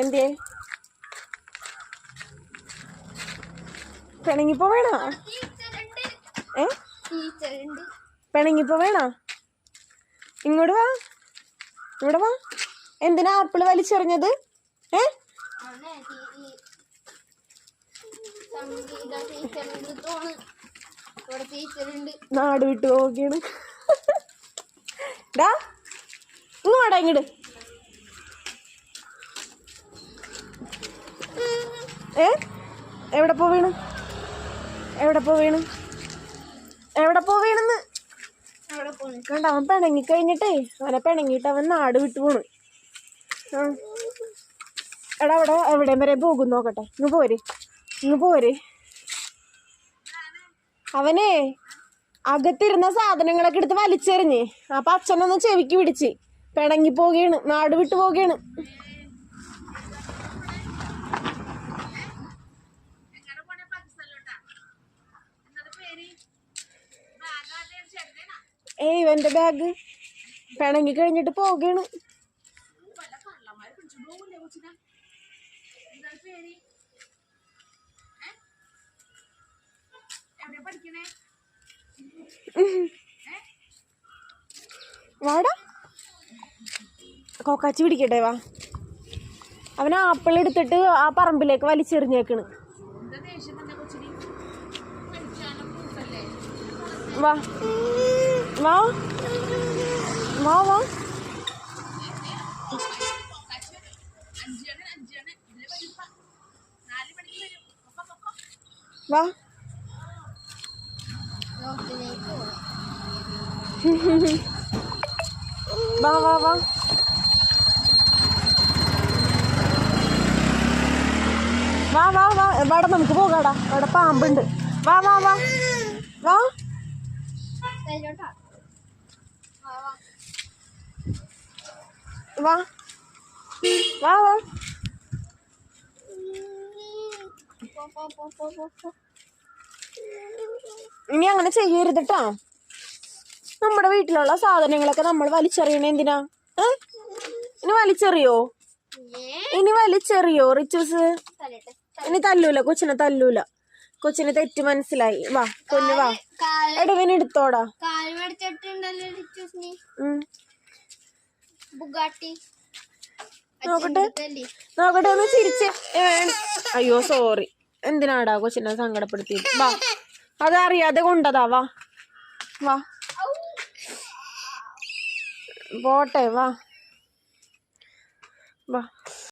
എന്തേ പിണങ്ങിപ്പോ വേണോ? പിണങ്ങിപ്പോ വേണോ? ഇങ്ങോട്ട് വാ, ഇവിടെ വാ. എന്തിനാ ആപ്പിള് വലിച്ചെറിഞ്ഞത്? നാട് വിട്ടു പോവുകയാണ്. ഡാ ഇങ്ങോട്ടാ ഇങ്ങോട്ട്. എവിടെ പോവീണ്? എവിടെ പോവീണ്? എവിടെ പോവീണെന്ന് കണ്ട. അവൻ പിണങ്ങി കഴിഞ്ഞിട്ടേ, അവനെ പിണങ്ങിയിട്ട് അവൻ നാട് വിട്ടു പോണു. എടാ അവിടെ എവിടെയും വരെ പോകും നോക്കട്ടെ. ഇങ്ങ് പോര്, ഇങ്ങ് പോര്. അവനെ അകത്തിരുന്ന സാധനങ്ങളൊക്കെ എടുത്ത് വലിച്ചെറിഞ്ഞ്. അപ്പൊ അച്ഛനൊന്ന് ചെവിക്ക് പിടിച്ച് പിണങ്ങി പോവുകയാണ്, നാട് വിട്ടു പോവുകയാണ്. ഇവന്റെ ബാഗ് പിണങ്ങി കഴിഞ്ഞിട്ട് പോവുകയാണ്. വാടാ കോക്കാച്ചി പിടിക്കട്ടെ. വാ. അവൻ ആപ്പിൾ എടുത്തിട്ട് ആ പറമ്പിലേക്ക് വലിച്ചെറിഞ്ഞേക്കണ്. വാ വാ വാ വാ. വാ വാ വാ വാ. വാ വാ വാ. ഇവിടെ നമുക്ക് പോകാടാ, അവിടെ പാമ്പുണ്ട്. വാ വാ വാ വാ. വാ വാ വാ. ഇനി അങ്ങനെ ചെയ്യരുതട്ടോ. നമ്മുടെ വീട്ടിലുള്ള സാധനങ്ങളൊക്കെ നമ്മൾ വലിച്ചെറിയണ എന്തിനാ? ഇനി വലിച്ചെറിയോ? ഇനി വലിച്ചെറിയോ റിച്ചൂസ്? ഇനി തല്ലൂല, കൊച്ചിനെ തല്ലൂല. കൊച്ചിന് തെറ്റ് മനസ്സിലായി. വാ കൊന്നു വാ. എടവന് എടുത്തോടാ. നോക്കട്ടെ നോക്കട്ടെ ഒന്ന് ചിരിച്ച്. അയ്യോ സോറി. എന്തിനാടാ കൊച്ചിനെ സങ്കടപ്പെടുത്തി? വാ, അതറിയാതെ കൊണ്ടതാ. വാ വാ പോട്ടെ. വാ വാ.